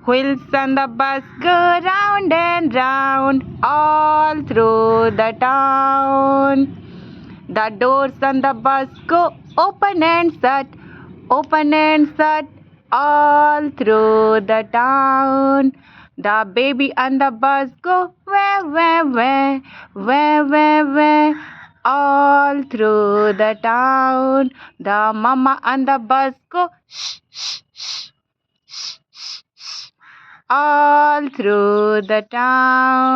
Wheels on the bus go round and round all through the town. The doors on the bus go open and shut all through the town. The baby on the bus go wah, all through the town. The mama on the bus go shh, shh, shh, shh, shh, shh, all through the town.